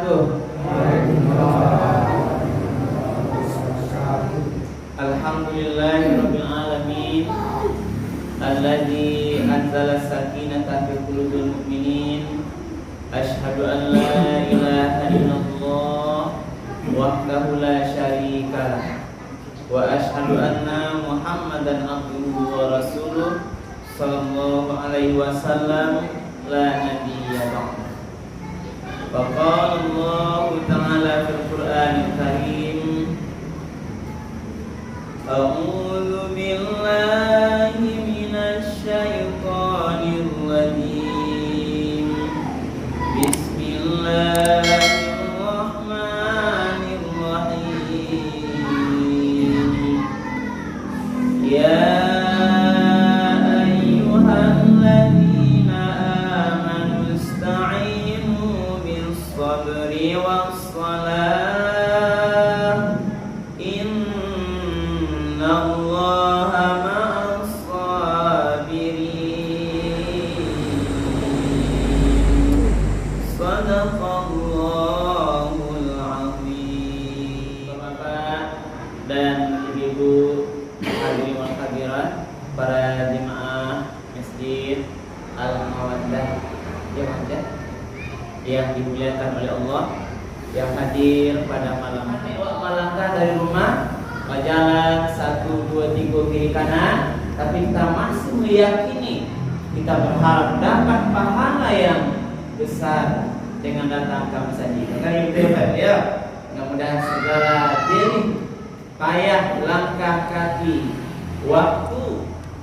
wabarakatuh. Alhamdulillahirabbil alamin alladzi anzala sakinata fi qulubil mu'minin. Asyhadu an la ilaha illallah wahdahu la syarikalah wa asyhadu anna Muhammadan abduhu wa rasuluh sallallahu alaihi wasallam la nabiyya ba'da. Wa qala Allah ta'ala fil Qur'anil Karim, a'udzu billahi minasy syaithanir rajim. Bismillahirrahmanirrahim. Ya ayyuhalladzina amanu ista'inu bis-sabri was-salah. Innallaha ma'as sabirin. Shadaqallahul azim. Bapak dan ibu-ibu hadirin wal hadirat, para jemaah Masjid Al-Mawaddah yang dimuliakan oleh Allah, yang hadir pada malam ini. Melangkah dari rumah, berjalan 1, 2, 3 kiri kanan, tapi kita masih meyakini, kita berharap dapat pahala yang besar dengan datang ke masjid. Kan itu ya. Mudah-mudahan segala jerih payah langkah kaki, waktu,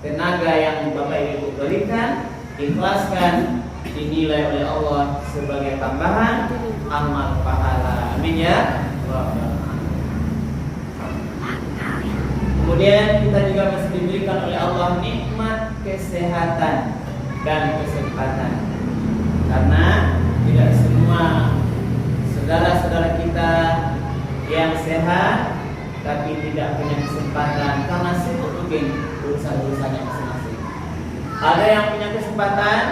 tenaga yang Bapak Ibu berikan, ikhlaskan, dinilai oleh Allah sebagai tambahan amal pahala. Amin ya. Kemudian kita juga masih diberikan oleh Allah nikmat kesehatan dan kesempatan. Karena tidak semua saudara-saudara kita yang sehat tapi tidak punya kesempatan karena sibuk mungkin urusan-urusannya masing-masing. Ada yang punya kesempatan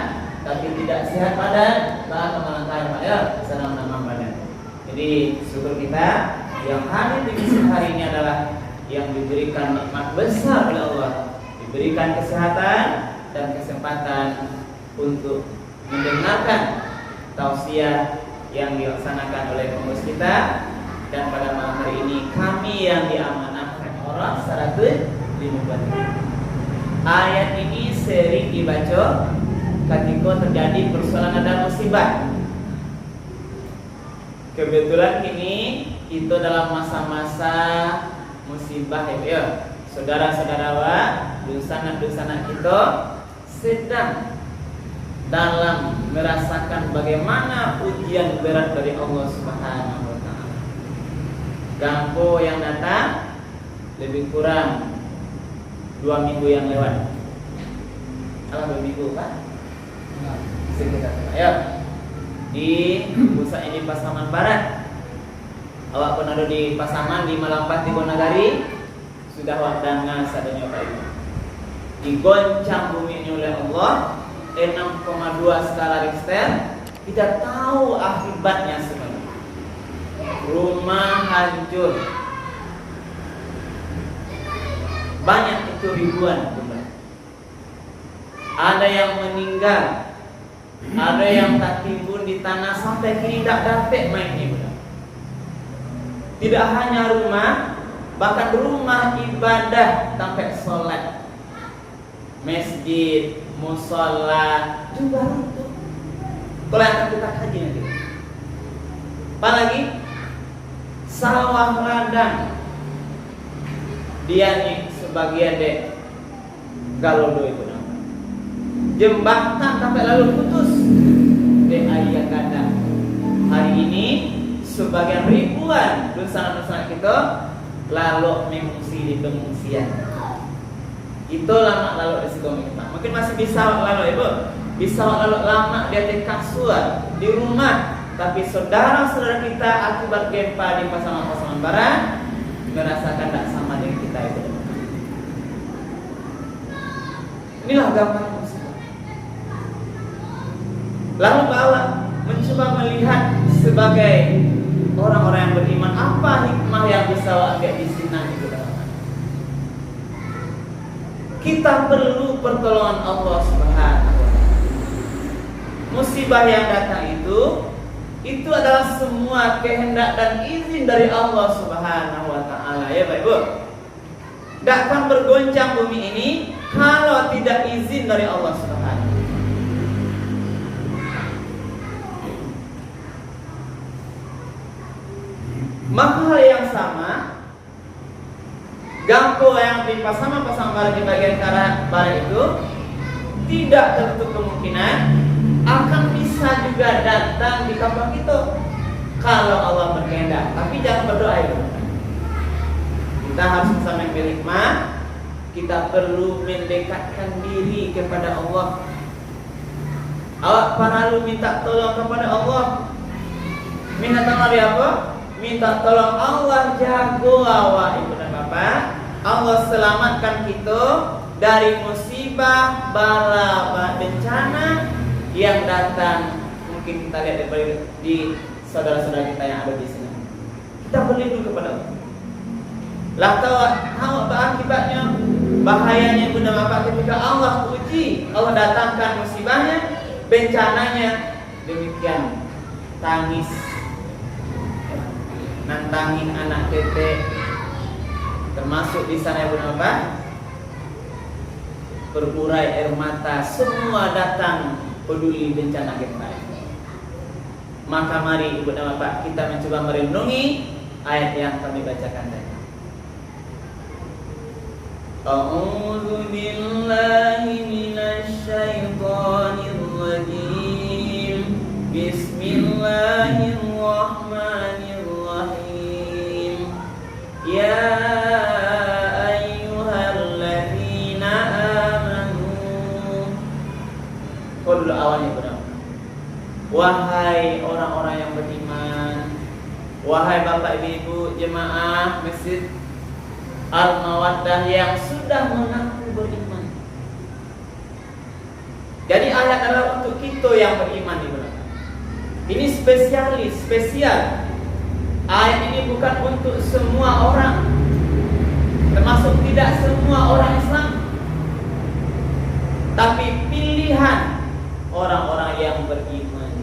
tapi tidak sehat badan, bahkan melangkah ya, sedang menambah badan. Jadi syukur kita yang hadir di masjid hari ini adalah yang diberikan nikmat besar oleh Allah, diberikan kesehatan dan kesempatan untuk mendengarkan tausiah yang dilaksanakan oleh pengurus kita. Dan pada malam hari ini kami yang diamanahkan orang secara terlibat. Ayat ini sering dibaca ketika terjadi persoalan ada musibah. Kebetulan ini kita dalam masa-masa musibah ya. Saudara-saudara, dosa-dosa kita sedang dalam merasakan bagaimana ujian berat dari Allah Subhanahu wa taala. Gampo yang datang lebih kurang 2 minggu yang lewat. Kalau 2 minggu kan? Sekitar ya. Di pusat ini Pasaman Barat. Awak pun ada di Pasaman, di Malampat, di Bonagari. Sudah wakdana sadanya Pak Ibu. Digoncang bumi ini oleh Allah 6,2 skala Richter. Kita tahu akibatnya sebenarnya. Rumah hancur. Banyak itu ribuan. Ada yang meninggal, ada yang tak timbun di tanah sampai kini tak dapat main ibadah. Tidak hanya rumah, bahkan rumah ibadah sampai sholat, masjid, musola juga runtuh. Kalau yang akan kita kaji nanti. Apalagi sawah ladang, dia nih sebagian dek galodo itu namanya. Jembatan sampai lalu putus. Dek ayah kata hari ini sebagian ribuan dosa-dosa kita lalu mengungsi di pengungsian. Itu lama lalu di situ. Mungkin masih bisa lalu ibu, bisa lalu lama dia di kasur di rumah. Tapi saudara-saudara kita akibat gempa di Pasaman Barat merasakan tak sama dengan kita itu. Inilah gambaran musibah. Lalu Allah mencoba melihat sebagai orang-orang yang beriman, apa hikmah yang bisa ambil di sini itu? Kita perlu pertolongan Allah Subhanahu wa taala. Musibah yang datang itu adalah semua kehendak dan izin dari Allah Subhanahu wa taala, ya Bapak Ibu. Tidak akan bergoncang bumi ini kalau tidak izin dari Allah Subhanahu. Maka hal yang sama, Gampo yang pasang barat di bagian barat itu tidak tertutup kemungkinan akan bisa juga datang di kampung itu kalau Allah berkehendak. Tapi jangan berdoa itu. Kita harus bisa mengambil hikmah. Kita perlu mendekatkan diri kepada Allah. Awak perlu minta tolong kepada Allah. Minta tolong dari apa? Minta tolong Allah jago awak ibu dan bapak. Allah selamatkan kita dari musibah, bala, bencana yang datang. Mungkin kita lihat di saudara-saudara kita yang ada di sini. Kita berlindung kepada Allah. Lah tahu akibatnya, bahayanya ibu dan bapak ketika Allah uji, Allah datangkan musibahnya, bencananya demikian, tangis, nantangin anak tete, termasuk di sana ibu dan bapak, berurai air mata, semua datang peduli bencana kita. Maka mari ibu dan bapak kita mencoba merenungi ayat yang kami bacakan tadi. A'udzu billahi minasy syaithanir rajim. Bismillahirrahmanirrahim. Ya ayyuhalladzina amanu. Qul awalnya benar. Wahai orang-orang yang beriman, wahai bapak ibu jemaah masjid Al-Mawaddah yang sudah mengaku beriman. Jadi ayat adalah untuk kita yang beriman di belakang. Ini spesial. Ayat ini bukan untuk semua orang, termasuk tidak semua orang Islam, tapi pilihan orang-orang yang beriman.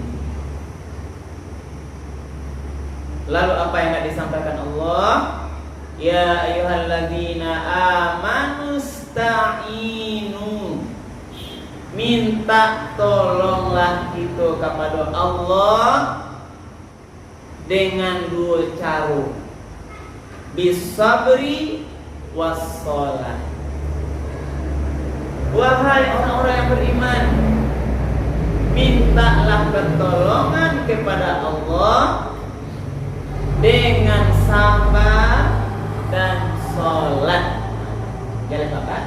Lalu apa yang disampaikan Allah? Ya ayyuhalladzina amanu sta'inu. Minta tolonglah itu kepada Allah dengan dua cara, bisabri wassalah. Wahai orang-orang yang beriman, mintalah pertolongan kepada Allah dengan sabar dan sholat. Jalan bapak,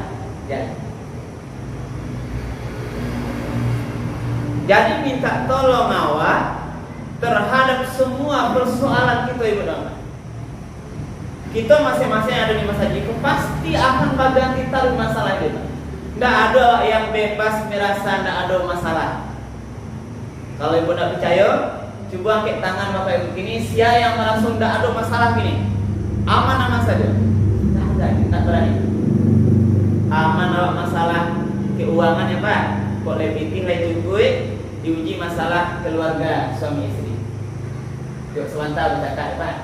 jalan. Jadi minta tolong awak terhadap semua persoalan kita ibu dan bapak. Kita masing-masing ada di masa jiku pasti akan bagian kita di masalah itu. Tidak ada yang bebas merasa tidak ada masalah. Kalau ibu tidak percaya, coba angkat tangan bapak ibu gini. Siapa yang merasa tidak ada masalah gini? Aman-aman saja. Tidak ada, tidak berani. Aman awak masalah keuangan ya pak. Kok lebih tinggi juga diuji masalah keluarga suami istri. Yuk sebentar bercakap ya pak.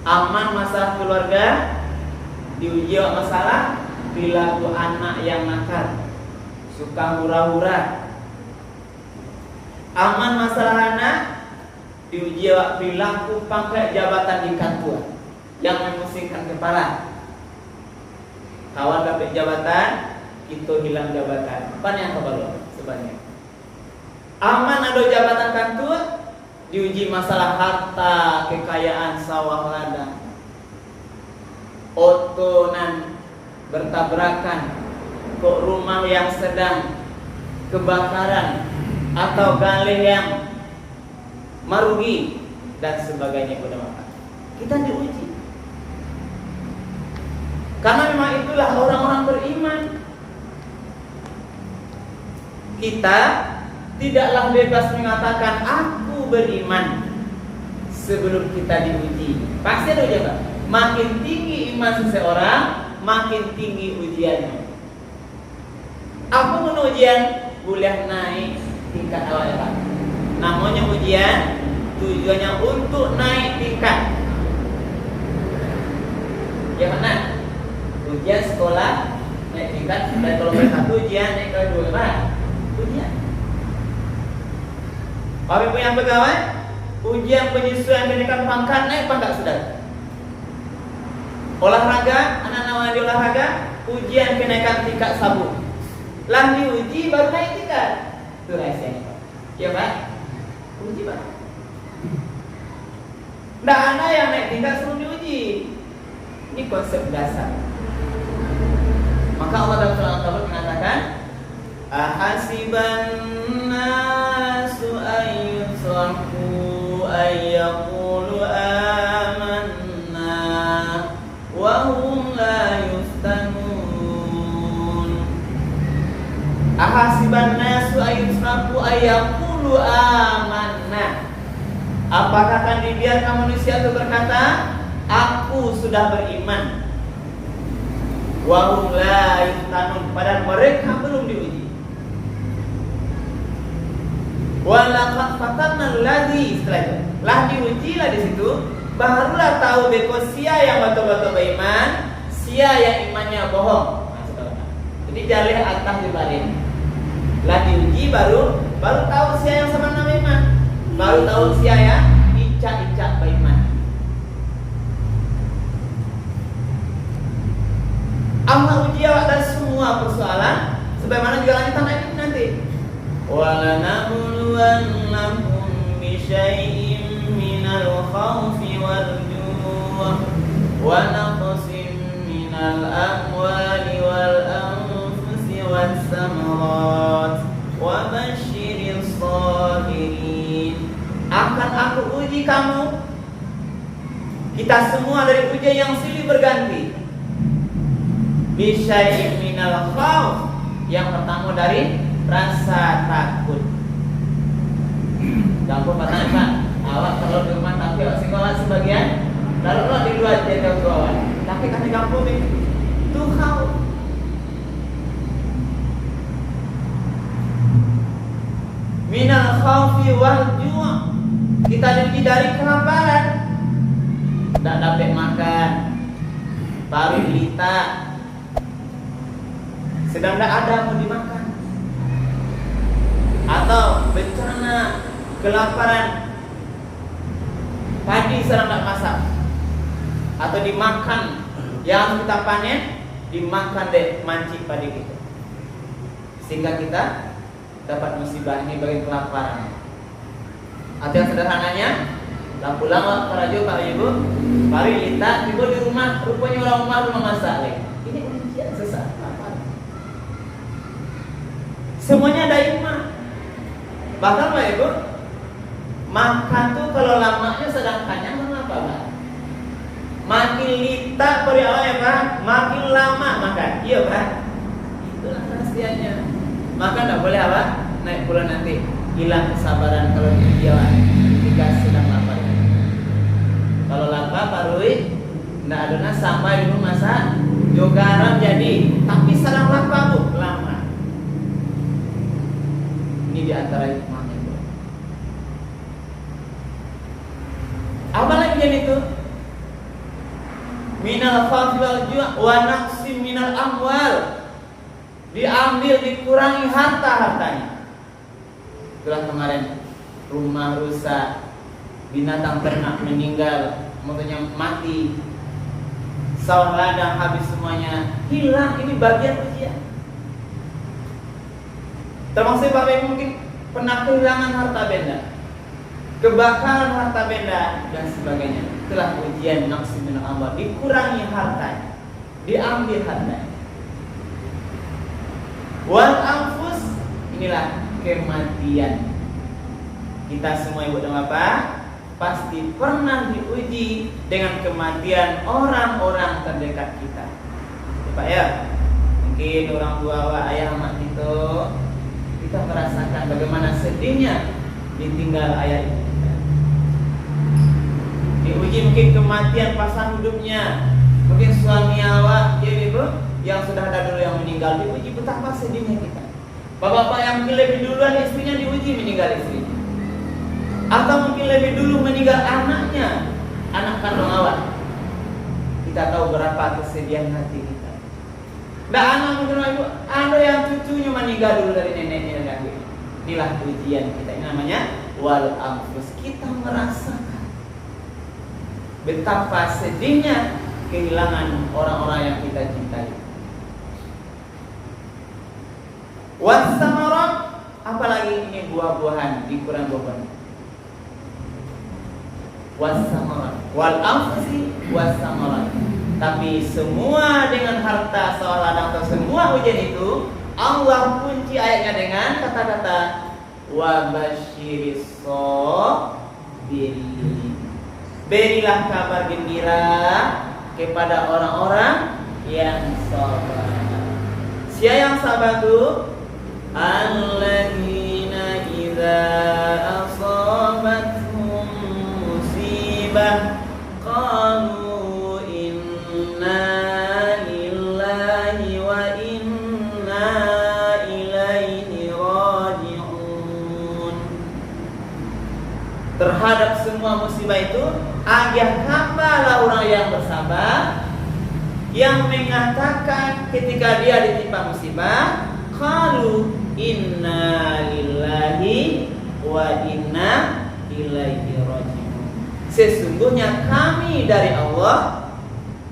Aman masalah keluarga, diuji masalah perilaku anak yang nakal, suka hura-hura. Aman masalah anak, diuji perilaku pangkat jabatan di kantor yang memusingkan kepala. Kawan dapat jabatan, kita hilang jabatan. Apa yang kebalo sebanyak? Aman ada jabatan kantor, diuji masalah harta, kekayaan sawah ladang. Otonan bertabrakan, kok rumah yang sedang kebakaran atau galih yang merugi dan sebagainya pada mata. Kita diuji. Karena memang itulah orang-orang beriman. Kita tidaklah bebas mengatakan aku beriman sebelum kita diuji. Pasti ada ujian, Pak. Makin tinggi iman seseorang, makin tinggi ujiannya. Apa pun ujian boleh naik tingkat awalnya, Pak. Namanya ujian, tujuannya untuk naik tingkat. Ya mana? Ujian sekolah naik tingkat, dan kalau satu ujian naik ke dua, Pak. Ujian. Kami punya pegawai, ujian penyesuaian kenaikan pangkat, naik pangkat sudah. Olahraga, anak-anak di olahraga, ujian kenaikan tingkat sabuk. Lah diuji baru naik tingkat. Itu rahasianya, Pak. Ya, Pak? Uji, Pak. Tidak ada yang naik tingkat sebelum diuji. Ini konsep dasar. Maka Allah dalam surah Al-Kahf mengatakan, ahasiban nasu ayyusraku ayyaqulu amanna wa hum la yuftanun. Ahasiban nasu ayyusraku ayyaqulu amanna. Apakah akan dibiarkan manusia itu berkata, aku sudah beriman, wa hum la yuftanun, padahal mereka belum diuji. Walaqad fatanna alladzi, setelah itu lah diujilah di situ, barulah tahu beko sia yang betul-betul beriman, sia yang imannya bohong. Jadi jalih atas dibalik. Lah diuji baru tahu sia yang sebenarnya beriman, baru tahu sia yang icak-icak beriman. Allah uji awak dari semua persoalan, sebagaimana juga lanjutan ayat ini nanti. وَلَنَبْلُوَنَّكُمْ بِشَيْءٍ مِّنَ الْخَوْفِ وَالْجُوعِ وَنَقْصٍ مِّنَ الْأَمْوَالِ وَالْأَنفُسِ وَالثَّمَرَاتِ وَبَشِّرِ الصَّابِرِينَ. Akan aku uji kamu. Kita semua dari ujian yang silih berganti. Bisyai'in minal khauf, yang pertama dari rasa takut. Gampang katanya, Pak. Awak kalau di rumah tapi awak sekolah sebagian, lalu di luar jaga kawan. Tapi kan gampang itu khauf. Minal khaufi wal ju'. Kita diuji dari kelaparan. Tak dapat makan, baru lita, sedang tidak ada mau dimakan, atau bencana kelaparan, padi sedang tidak masak, atau dimakan yang kita panen, dimakan deh mancing padi kita, sehingga kita dapat musibah ini bagi kelaparan. Atau yang sederhananya, lampu lama para jo Pak Ibu, mari kita tiba di rumah, rupanya orang rumah masak lagi. Ini ujian sesaat. Semuanya ada iman. Bahkan Pak Ibu, makan tuh kalau lamanya sedang kenyang mengapa, Pak? Makin lita peri awal ya, Pak, makin lama makan. Iya, Pak. Itulah rahasianya. Maka tidak boleh apa? Naik bulan nanti hilang kesabaran kalau dia ketika sedang lapar. Kalau lapar parui tidak ada sampai dulu masa jo garam jadi, tapi sedang lapar Bu, lama. Ini diantara hikmahnya. Apa lagi yang itu? Minal khawfi wal ju' wa naqsim minal amwal. Diambil, dikurangi harta-hartanya. Itulah kemarin rumah rusak, binatang ternak meninggal, motonya mati, sawah ladang habis semuanya, hilang. Ini bagian ujian. Termasuk Bapak mungkin pernah kehilangan harta benda, kebakaran harta benda dan sebagainya. Itulah ujian naqsim minal amwal, dikurangi hartanya, diambil hartanya. Wal anfus, inilah kematian. Kita semua ibu dan bapak pasti pernah diuji dengan kematian orang-orang terdekat kita. Pak ya, mungkin orang tua ayah mak kita merasakan bagaimana sedihnya ditinggal ayah ibu kita. mungkin kematian pasangan hidupnya, mungkin suami awak, ya ibu, yang sudah ada dulu yang meninggal, diuji betapa sedihnya kita. Bapak-bapak yang mungkin lebih duluan istrinya diuji meninggal istrinya, atau mungkin lebih dulu meninggal anaknya, anak kandung awak. Kita tahu berapa kesedihan hati kita. Nah, anak mungkin ibu, ada yang cucunya meninggal dulu dari neneknya dan kakeknya. Inilah ujian kita, ini namanya wal anfus. Kita merasakan betapa sedihnya kehilangan orang-orang yang kita cintai. Wasamarat, apalagi ini buah-buahan di Quran buah-buahan. Wasamarat, wal anfusi wasamarat. Tapi semua dengan harta seolah atau semua ujian itu Allah kunci ayatnya dengan kata-kata wa basyiris sabirin. Berilah kabar gembira kepada orang-orang yang sabar. Siapa yang sabar itu? Alladzina idza asabathum musibah qalu inna lillahi wa inna ilaihi raji'un. Terhadap semua musibah itu agak kabarlah orang yang bersabar, yang mengatakan ketika dia ditimpa musibah, qalu inna lillahi wa inna ilaihi raji'un. Sesungguhnya kami dari Allah,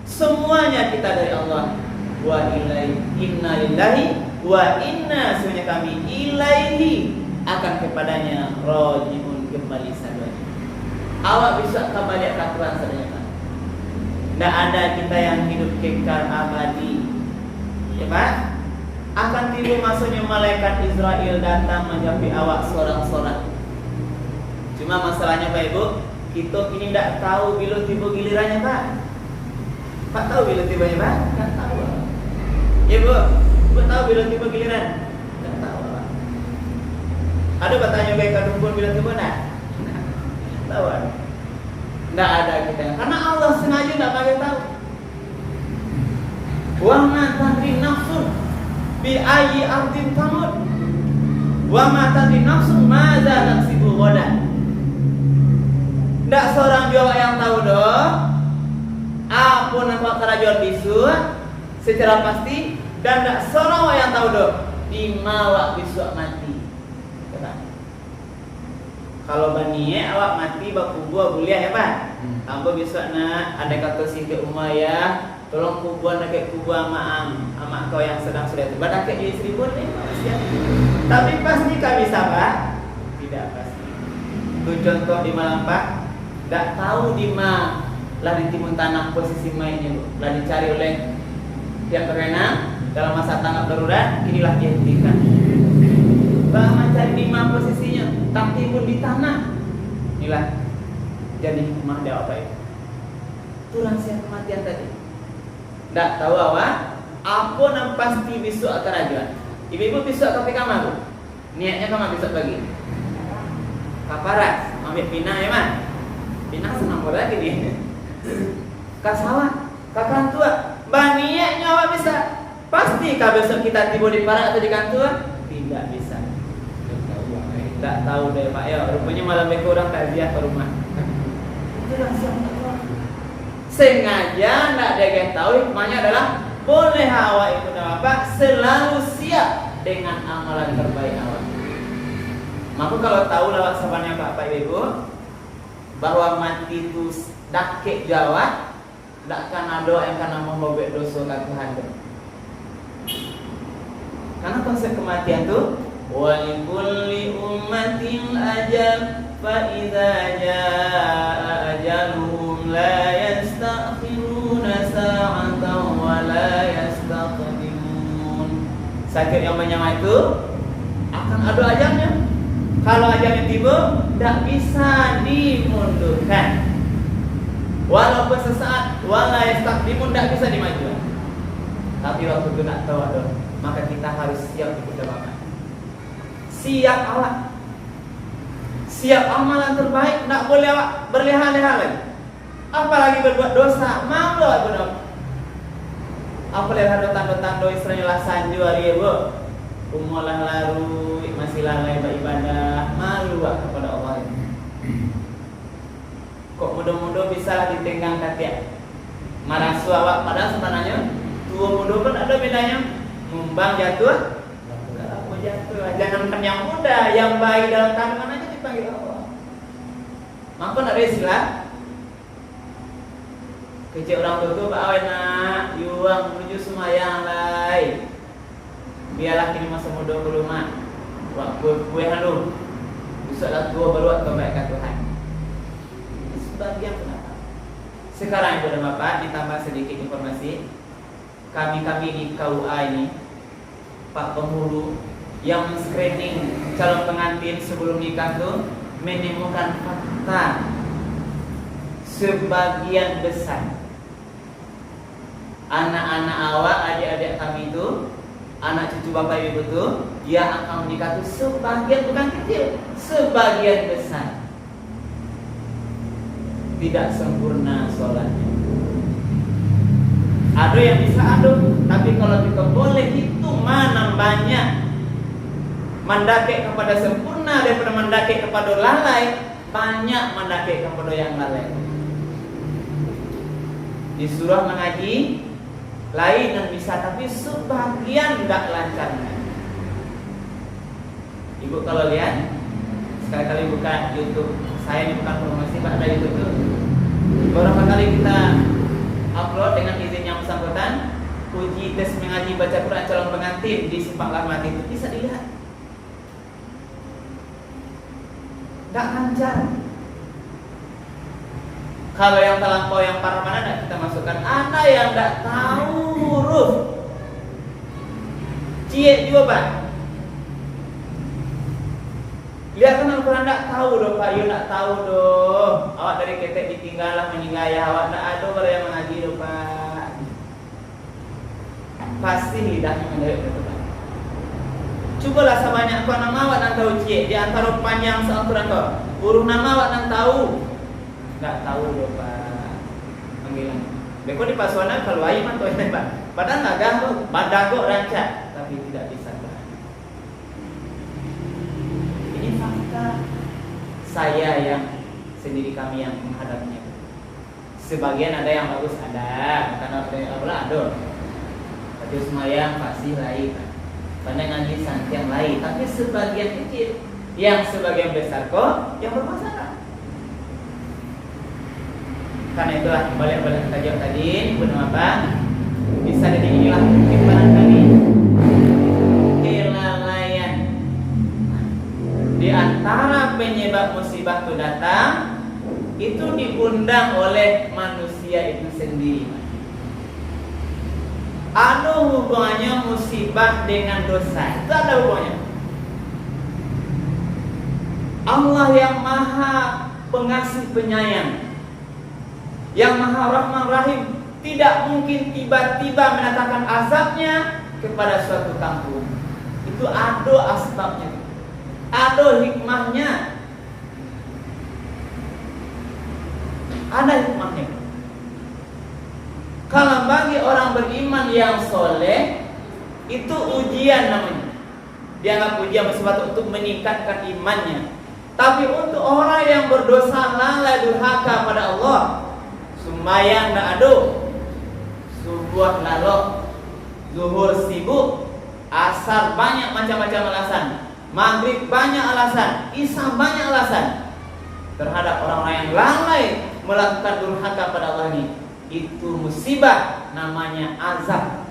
semuanya kita dari Allah. Wa ilaihi, inna lillahi wa inna, semuanya kami ilaihi, akan kepadanya raji'un, kembali saja. Awak bisa kembali ke Tuhan saja. Tidak ada kita yang hidup kekal abadi, ya Pak. Akan tiba masanya malaikat Israel datang menjampi awak seorang-seorang. Cuma masalahnya Pak Ibu, kita ini tidak tahu bila tiba gilirannya Pak. Pak tahu bila tibanya Pak? Tidak tahu. Ya Bu, Bu tahu bila tiba giliran? Tidak tahu Pak. Ada bertanya baik kadung bila tiba nak? Tahu? Tidak ada kita, karena Allah sengaja tidak pakai tahu. Wa ma tadri nafsun bi ayyi ardin tamut, wa ma tadri nafsun madza taksibu ghadan. Tidak seorang jiwa yang tahu doh apa nampak kerajaan besok secara pasti, dan tidak seorang yang tahu doh di mana besok mati. Kalau baniye awak mati bakubur boleh ya Pak. Ambo besok nak ada kata singgah Umayyah, tolong kubur nak ke kubur amak kau yang sedang sudah tiba nak ke istri pun tapi pasti kami bisa Pak? Tidak pasti. Itu contoh di malam Pak, tidak tahu di mana lah di timun tanah posisi mainnya, lah dicari oleh pihak berwenang dalam masa tanggap darurat, inilah dia hentikan. Bahkan cari di mana posisinya, tak timbun di tanah. Inilah jadi hikmah dia apa itu? Itu rahasia kematian tadi. Tak tahu awak, apa yang pasti besok akan ada. Ibu-ibu besok ke kamar tu. Niatnya kamar besok pagi. Kaparat, ambil pinang ya man. Pinang senang lagi dia. Kasawat, kakak tua. Baniatnya awak bisa. Pasti kah besok kita tiba di parak atau di kantor? Tidak bisa. Tak tahu deh Pak ya, rupanya malam itu orang takziah ke rumah. Itu rahasia Allah. Sengaja tidak ada yang tahu, hikmahnya adalah boleh awak itu apa? Selalu siap dengan amalan terbaik awak. Maka kalau tahu lewat sabarnya Pak Ibu bahwa mati itu dakek jawab, tidak akan ada yang akan membobek dosa ke Tuhan. Karena konsep kematian itu walikulli ummatin ajal fa idza jaa ajaluhum la yastakhiruna sa'atan wa la yastaqdimun. Sakit yang menyama itu akan ada ajalnya. Kalau ajalnya tiba, tidak bisa dimundurkan. Walaupun sesaat, wala yastaqdimun, tidak bisa dimajukan. Tapi waktu itu nak tahu ada, maka kita harus siap diperjuangkan. Siap awak, siap amalan terbaik, tak boleh awak berleha-leha lagi. apalagi berbuat dosa, malu aku dong. Apa lihat tanda-tanda istilahnya lah sanju hari bu, umulah laru masih lalai beribadah, malu aku kepada Allah ini. Kok mudah-mudah bisa ditenggang kaki marah suawak, padahal sebenarnya tua muda pun ada bedanya. Mumbang jatuh, mau jatuh. Jangankan yang muda, yang bayi dalam kandungan aja dipanggil Allah. Maka ada istilah kecil orang tua Pak Awen nak, yuang menuju semayang lai. Biarlah kini masa muda belum mak. Kue halu, usahlah tua baru kebaikan Tuhan. Sebagian kenapa? Sekarang Ibu dan Bapak ditambah sedikit informasi. Kami di KUA ini, Pak Penghulu yang screening calon pengantin sebelum nikah tuh menemukan fakta sebagian besar anak-anak awak, adik-adik kami itu, anak cucu bapak ibu itu yang akan menikah itu sebagian, bukan kecil, sebagian besar tidak sempurna sholatnya. Ada yang bisa tapi kalau kita boleh hitung mana banyak mendaki kepada sempurna daripada mendaki kepada lalai, banyak mendaki kepada yang lalai. Disuruh mengaji lain dan bisa, tapi sebagian tidak lancar. Ibu kalau lihat sekali-kali buka YouTube, saya ini bukan promosi Pak, ada YouTube tuh. Beberapa kali kita upload dengan izin yang bersangkutan, uji tes mengaji baca Quran calon pengantin di Simpang Rahmat itu bisa dilihat. Tidak lancar. Kalau yang terlampau yang parah mana kita masukkan. Ada yang tidak tahu huruf, cie juga Pak. Lihat kan Al-Quran tidak tahu doh Pak, you tidak tahu doh. Awak dari ketek ditinggal lah meninggal ya, awak tidak ada orang yang mengaji doh Pak. Pasti lidahnya menjadi itu Pak. Cobalah sebanyak kau nama awak yang tahu cie di antara panjang Al-Quran kau. Huruf nama awak yang tahu. Tidak tahu doh Pak. Panggilan. Beko di pasuanan kalau air mah tuh Pak. Padahal nagah tuh, badago rancak, tapi tidak bisa. Saya yang sendiri, kami yang menghadapnya. Sebagian ada yang bagus, ada karena ada. Tapi semayang pasti lain, pandai ngaji santiang lain. Tapi sebagian kecil, yang sebagian besar kok yang bermasalah. Karena itulah balik kita jawab tadi, benar apa? Bisa jadi inilah timbangan tadi. Di antara penyebab musibah itu datang, itu diundang oleh manusia itu sendiri. Ada hubungannya musibah dengan dosa, itu ada hubungannya. Allah yang maha pengasih penyayang, yang maha rahman rahim, tidak mungkin tiba-tiba mendatangkan azabnya kepada suatu kampung. Itu ada asbabnya, ada hikmahnya, ada hikmahnya. Kalau bagi orang beriman yang soleh, itu ujian namanya. Dianggap ujian bersifat untuk meningkatkan imannya. Tapi untuk orang yang berdosa lalai durhaka pada Allah, sembahyang tak ada, subuh lalok, zuhur sibuk, asar banyak macam-macam alasan, maghrib banyak alasan, isya banyak alasan terhadap orang-orang yang lalai melakukan durhaka pada Allah ini. Itu musibah, namanya azab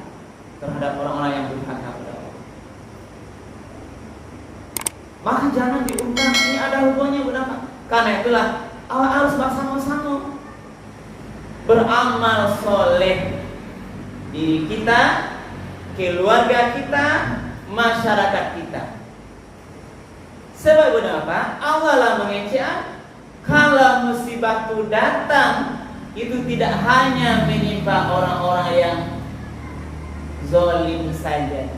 terhadap orang-orang yang durhaka pada Allah. Maka jangan diundang, ini ada hubungannya bernama. Karena itulah awak harus bersama-sama beramal soleh, diri kita, keluarga kita, masyarakat kita. Sebab apa? Allah lah mengejak. Kalau musibah itu datang, itu tidak hanya menimpa orang-orang yang zalim saja,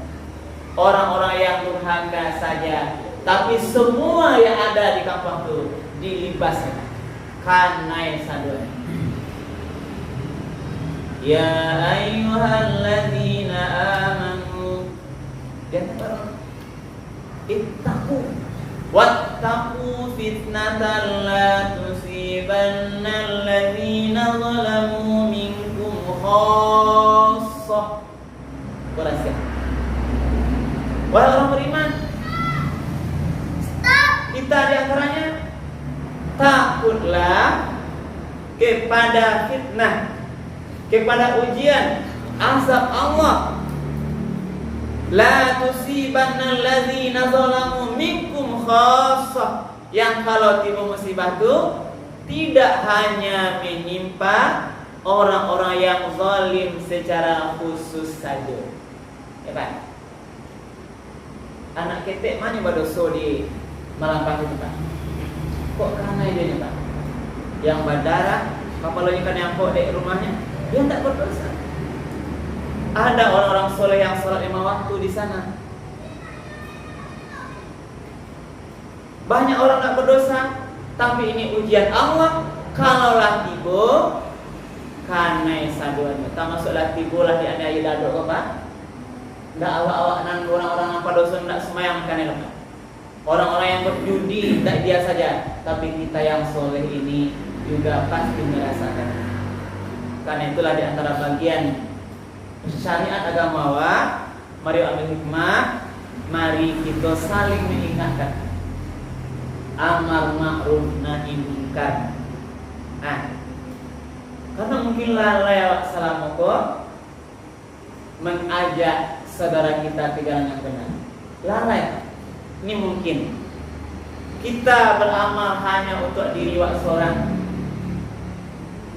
orang-orang yang durhaka saja, tapi semua yang ada di kampung itu dilibaskan karena sadar. Ya ayyuhalladzina amanu, ittaqu wattaqu fitnatan la tusibannal ladzina zalamu minkum khassah. Perhatikan. Wahai orang beriman, kita di antaranya takutlah kepada fitnah, kepada ujian azab Allah. La tusibannal ladzina zalamu minkum khassah, yang kalau tiba musibah itu tidak hanya menimpa orang-orang yang zalim secara khusus saja. Ya Pak, anak ketek mana berdosa di Malampang itu Pak? Kok karena dia Pak? Yang berdarah, kapal ikan yang kok di rumahnya, dia tak berdosa. Ada orang-orang soleh yang sholat 5 waktu di sana. Banyak orang tak berdosa, tapi ini ujian Allah. Kalaulah tiba, kanai saduannya. Tak masuklah tiba lah di anda ayat dado apa? Ndak awak-awak nan orang-orang yang berdosa ndak semayang kanai lah. Orang-orang yang berjudi tak dia saja, tapi kita yang soleh ini juga pasti merasakan. Karena itulah di antara bagian syariat agama wa, mari ambil hikmah, mari kita saling mengingatkan amar ma'ruf nahi munkar. Karena mungkin lalai awak salamoko mengajak saudara kita ke jalan yang benar. Lalai. Ini mungkin kita beramal hanya untuk diri wak seorang.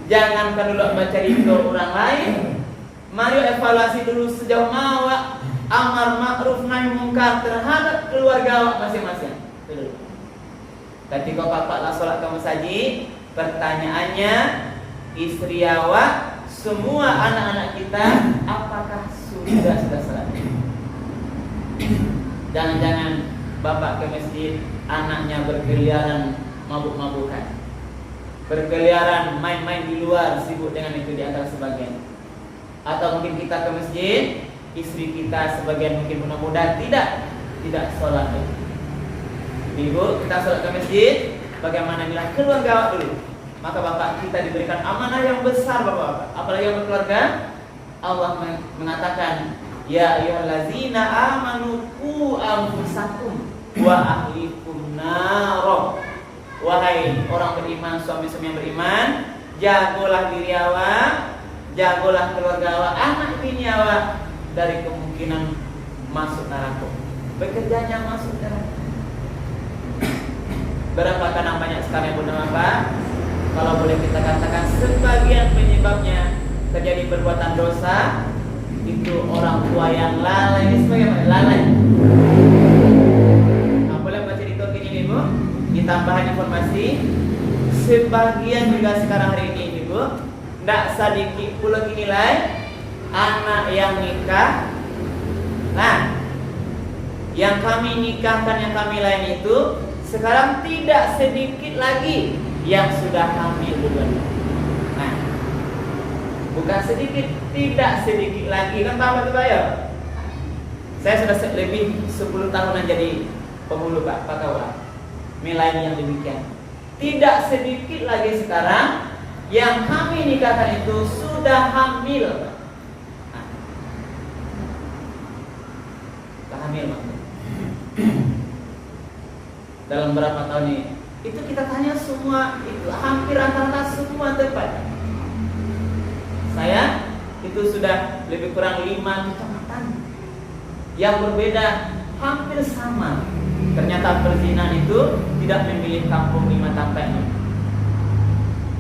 Jangankan dulu baca itu orang lain. Mari evaluasi dulu sejauh mana amar ma'ruf nahi munkar terhadap keluarga awak masing-masing. Ketika bapak lah sholat ke masjid, pertanyaannya, istri awak, semua anak-anak kita, apakah sudah sholat? Jangan-jangan bapak ke masjid, anaknya berkeliaran mabuk-mabukan, berkeliaran main-main di luar, sibuk dengan itu di antara sebagian. Atau mungkin kita ke masjid, istri kita sebagian mungkin mudah-mudahan tidak sholat. Ibu, kita sholat ke masjid, bagaimana bila keluarga awak dulu? Maka bapak kita diberikan amanah yang besar bapak-bapak. Apalagi yang berkeluarga, Allah mengatakan, Ya ayyuhallazina amanu qu anfusakum wa ahlikum naro. Wahai orang beriman, suami-suami yang beriman, jagalah diri awak, jagalah keluarga awak, anak bini awak dari kemungkinan masuk neraka. Bekerjanya masuk neraka. Berapakah banyak sekali Bunda Bapak? Kalau boleh kita katakan sebagian penyebabnya terjadi perbuatan dosa itu orang tua yang lalai. Ini sebagai lalai. Nah, boleh baca di toko ini Ibu. Ditambahan informasi, sebagian juga sekarang hari ini Ibu, tidak sedikit pula nilai anak yang nikah. Nah, yang kami nikahkan, yang kami lain itu sekarang tidak sedikit lagi yang sudah hamil duluan. Nah, bukan sedikit, tidak sedikit lagi. Kan paham itu Pak ya? Saya sudah lebih 10 tahunan jadi penghulu Pak kawan. Nilai yang demikian. Tidak sedikit lagi sekarang yang kami nikahkan itu sudah hamil Pak. Nah, hamil Pak. Dalam berapa tahun ini? Itu kita tanya semua, itu hampir rata-rata semua tempat. Saya itu sudah lebih kurang 5 kecamatan yang berbeda, hampir sama. Ternyata perzinahan itu tidak memilih kampung 5 tampaknya.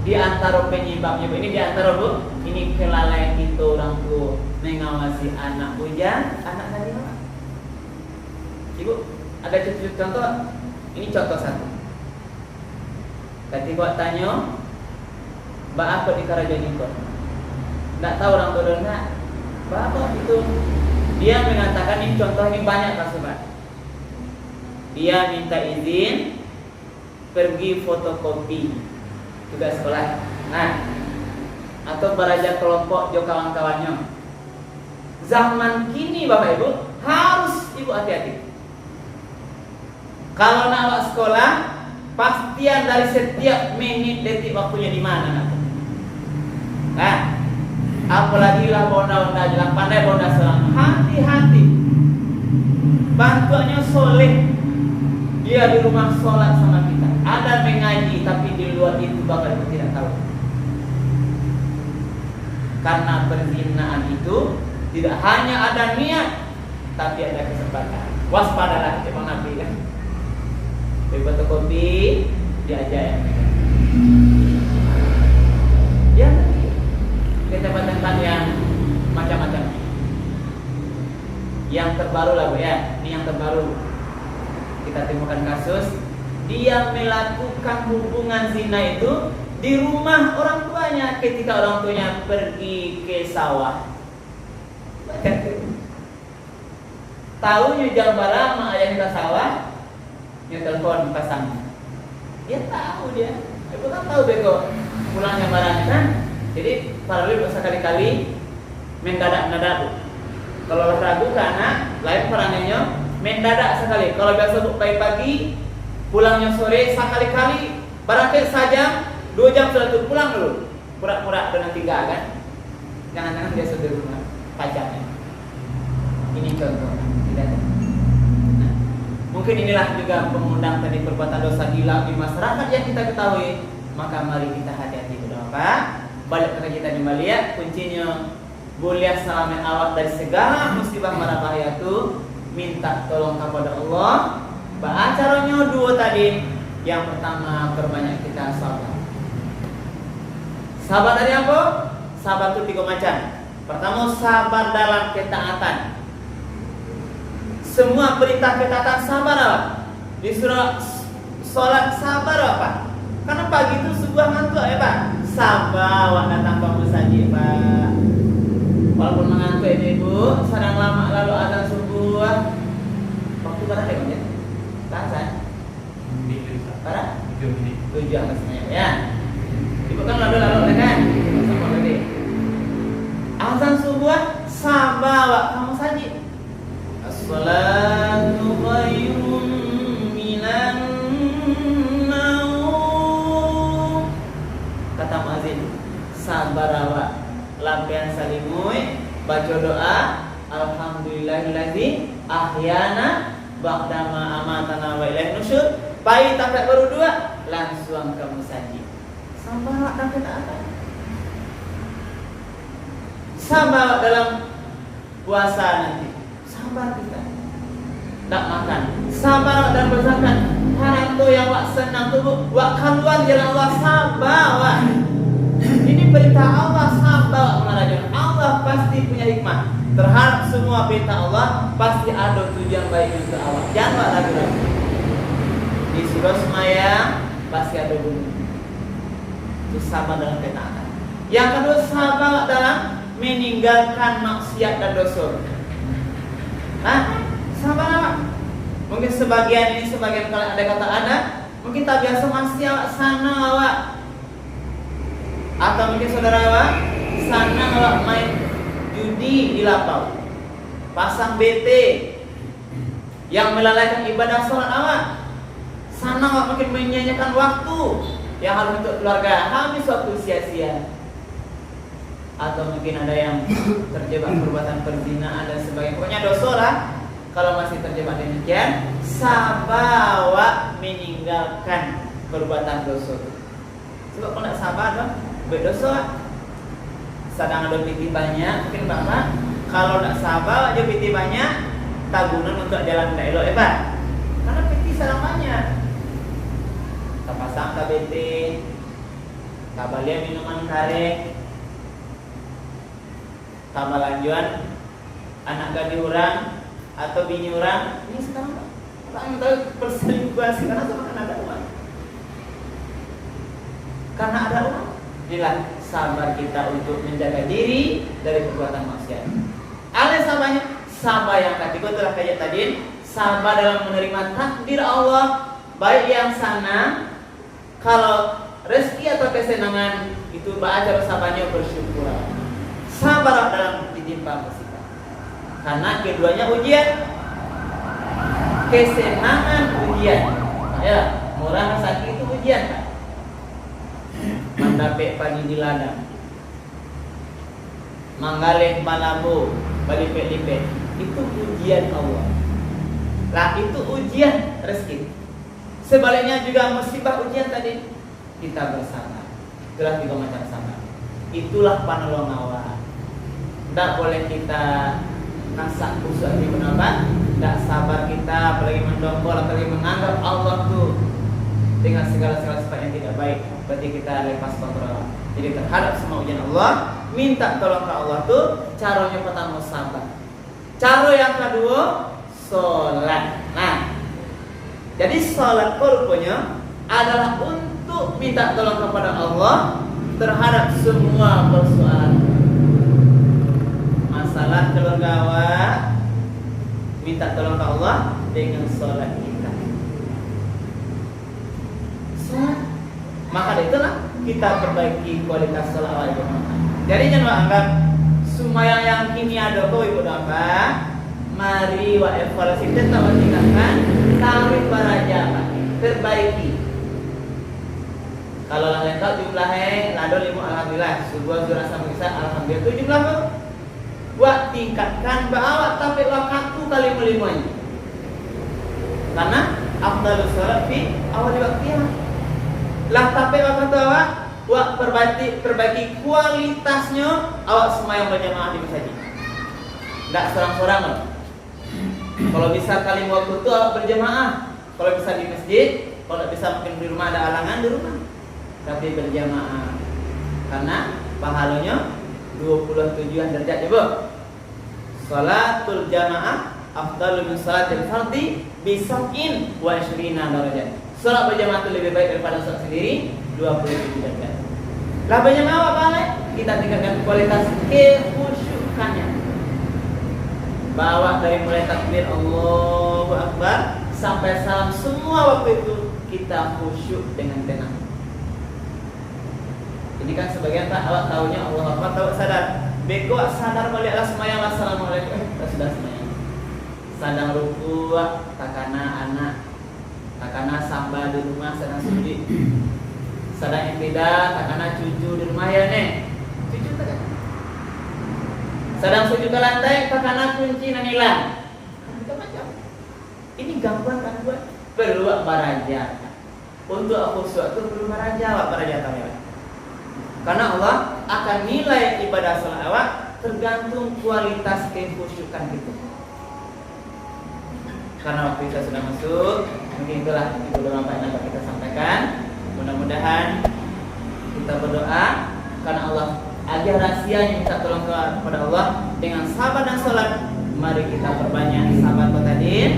Di antara penyebabnya ini, di antara Bu, ini kelalaian kita orang tua mengawasi anak hujan, anak tadi apa? Ibu, ada contoh? Ini contoh satu. Ketika tanya, Mbak apa di Karajaniko? Nggak tahu orang tua enggak. Bapak itu dia mengatakan ini contoh ini banyak kasus Pak. Dia minta izin pergi fotokopi tugas sekolah. Nah, atau belajar kelompok jo kawan-kawannya. Zaman kini Bapak Ibu harus Ibu hati-hati. Kalau nak awak sekolah, pastian dari setiap menit detik waktunya di mana nak. Nah, apalagi lah bonda-bonda jelas pandai bonda selang. Hati-hati. Bantuannya soleh. Dia di rumah sholat sama kita. Ada mengaji tapi di luar itu Bapak Ibu tidak tahu. Karena perzinahan itu tidak hanya ada niat, tapi ada kesempatan. Waspadalah, Imam Nabi kan. Di fotokopi diajar yang ya, ke tempat-tempat yang macam-macam. Yang terbaru lah Bu ya, ini yang terbaru. Kita temukan kasus dia melakukan hubungan zina itu di rumah orang tuanya ketika orang tuanya pergi ke sawah. Tahunya jam berapa ayah kita sawah, dia telepon pasang. Dia tahu dia, ibu kan tahu bego pulangnya barangnya kan. Jadi para ibu sekali-kali mendadak. Kalau ragu karena lain perannya mendadak sekali. Kalau biasa pagi pulangnya sore sekali-kali barangkali saja 2 jam sudah pulang dulu. Pura-pura dengan 3 kan. Jangan-jangan dia sudah di rumah pacarnya. Ini contoh. Nah, mungkin inilah juga pengundang tadi perbuatan dosa gila di masyarakat yang kita ketahui. Maka mari kita hati-hati Bapak. Balik ke kita kembali ya. Kuncinya mulia salamin awak dari segala musibah mara bahaya itu. Minta tolong kepada Allah. Acaranya 2 tadi. Yang pertama perbanyak kita sabar. Sabar dari apa? Sabar itu 3 macam. Pertama sabar dalam ketaatan. Semua perintah ketaatan sabar apa? Disuruh sholat sabar apa? Karena pagi itu sebuah ngantuk ya Pak. Sabar wak datang kamu saja Pak. Walaupun mengantuk ini Ibu, sedang lama lalu azan subuh. Waktu berapa ya? Azan? Berapa? 7 menit. 7 atasnya ya. Ibu kan lalu kan? Sama tadi. Azan subuh sabar wak kamu saja. As-salatu khairun minan naum. Kata muazin, sabar awak lampian salimui baca doa alhamdulillahillazi ahyana ba'dama amatana wa ilaihi nusyur. Pai takat baru 2 langsung kamu saji. Sabar awak dalam ketaatan. Sabar dalam puasa nanti. Sabar kita tak makan. Sabar dan berzakat. Harta yang wak senang tubuh wak keluar jalan Allah. Sabar wak. Ini perintah Allah. Sabar wak mengarahkan. Allah pasti punya hikmah terhadap semua perintah Allah. Pasti ada tujuan baik untuk awak. Jangan ragu-ragu. Di surah semayang pasti ada bunyi. Itu sabar dalam ketaatan. Yang kedua sabar dalam meninggalkan maksiat dan dosa. Sabar awak. Mungkin sebagian ini sebagian kalian ada kata ada, mungkin tak biasa masih awak sana awak. Atau mungkin saudara awak sana awak main judi di lapau. Pasang BT yang melalaikan ibadah sholat awak. Sana awak mungkin menyanyikan waktu yang harus untuk keluarga, habis waktu sia-sia. Atau mungkin ada yang terjebak perbuatan perzinahan dan sebagainya. Pokoknya dosa lah. Kalau masih terjebak demikian, sabar meninggalkan perbuatan dosa. Sebab kalau tidak sabar dong, berdosa. Sedang ada piti banyak, mungkin Bapak kalau tidak sabar aja piti banyak, tabungan untuk jalan tidak elok ya Pak. Karena piti sedang banyak. Kita pasang KBT, kabalia minuman kare. Tambah lanjuan anak gadis orang atau bini orang ini sekarang orang tahu perselingkuhan karena sama ada uang. Karena ada uang, inilah sabar kita untuk menjaga diri dari perbuatan maksiat. Ada sabarnya, sabar yang ketiga telah kayak tadi, sabar dalam menerima takdir Allah, baik yang sana. Kalau rezeki atau kesenangan, itu baca sabarnya bersyukur. Sabar dalam ditimpa musibah. Karena keduanya ujian. Kesenangan ujian. Ya, murah sakit itu ujian kan? Mandapek pagi di ladang. Manggalek malabu, balipet-lipet. Itu ujian Allah. Lah itu ujian rezeki. Sebaliknya juga musibah ujian tadi, kita bersabar. Itulah 3 macam sabar. Itulah panolong Allah. Tidak boleh kita nasak kusuk di penambat. Tidak sabar kita, apalagi mendombol, apalagi menganggap Allah tuh dengan segala sifat yang tidak baik. Berarti kita lepas kontrol. Jadi terhadap semua ujian Allah, minta tolong ke Allah tuh. Caranya pertama sabar. Cara yang kedua sholat. Nah, jadi sholat rupanya adalah untuk minta tolong kepada Allah terhadap semua persoalan. Masalah keluarga awak, minta tolong ke Allah dengan sholat kita. Sholat, maka itulah kita perbaiki kualitas sholat awak. Jadi jangan anggap semua yang kini ada kau ibu apa. Mari wa evaluasi kita tingkatkan tarif baraja, perbaiki. Kalau lah lengkap jumlahnya lado 5 alhamdulillah, sebuah surah sama kisah alhamdulillah. Itu jumlah apa? Buat tingkatkan bahwa tapi waktu kali melimanya. Karena afdalus salat fi awal waktiha. Lah tapi waktu awak buat perbaiki kualitasnya awak semua yang berjamaah di masjid. Enggak seorang-seorang loh. Kalau bisa kali waktu itu awak berjamaah. Kalau bisa di masjid, kalau bisa mungkin di rumah ada alangan di rumah. Tapi berjamaah. Karena pahalanya 27 derajat ya, Bu. Salatul jamaah afdalu min salatil fardhi bi 27 derajat. Salat berjamaah itu lebih baik daripada salat sendiri 27 derajat. Lah berjamaah apa nih? Kita tingkatkan kualitas kekhusyukannya. Bawa dari mulai takbir Allahu Akbar sampai salam, semua waktu itu kita khusyuk dengan tenang. Ini kan sebagian tak awak tahunya Allah Akbar, tahu sadar. Beko sadar melihatlah semayang assalamualaikum. Kita sudah semayang. Sadang ruku, takana anak, takana samba di rumah sedang sujud. Sadang yang tidak, takana cucu di rumah ya nih. Cucu tak. Sedang sujud ke lantai, takana kunci nang hilang. Macam-macam. Ini gangguan-gangguan perlu baraja. Untuk khusyuk itu perlu baraja, baraja kamera. Karena Allah akan nilai ibadah salat awak tergantung kualitas kekhusyukan kita. Karena waktu kita sudah masuk, mungkin itulah ibu doa yang dapat kita sampaikan. Mudah-mudahan kita berdoa karena Allah agar rahasianya minta tolong kepada Allah dengan sabar dan salat. Mari kita perbanyak sabar petadin,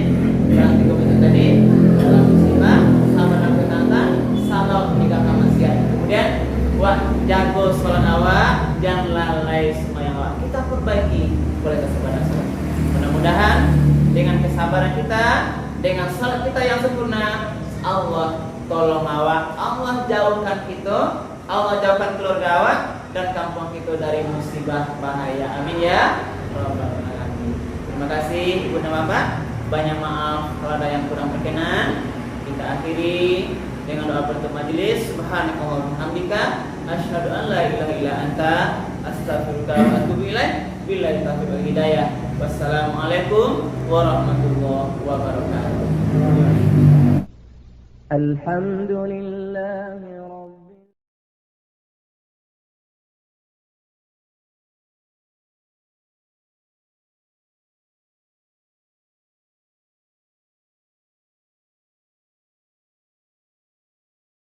yang 3 menit tadi dalam musibah, sabar dan ketatan, sabar meninggalkan maksiat. Kemudian buat jago sholat awak, jangan lalai semua yang awak. Kita perbaiki kualitas ibadah sholat. Mudah-mudahan dengan kesabaran kita, dengan sholat kita yang sempurna, Allah tolong awak, Allah jauhkan kita, Allah jauhkan keluarga awak dan kampung kita dari musibah bahaya. Amin ya Rabbal alamin. Terima kasih Ibu dan Bapak. Banyak maaf kalau ada yang kurang berkenan. Kita akhiri dengan doa penutup majelis. Subhanallah wa bihamdika asyhadu an la ilaha illa anta astaghfiruka wa atubu ilaik. Billahi taufiq wal hidayah. Wassalamualaikum warahmatullahi wabarakatuh. Alhamdulillah.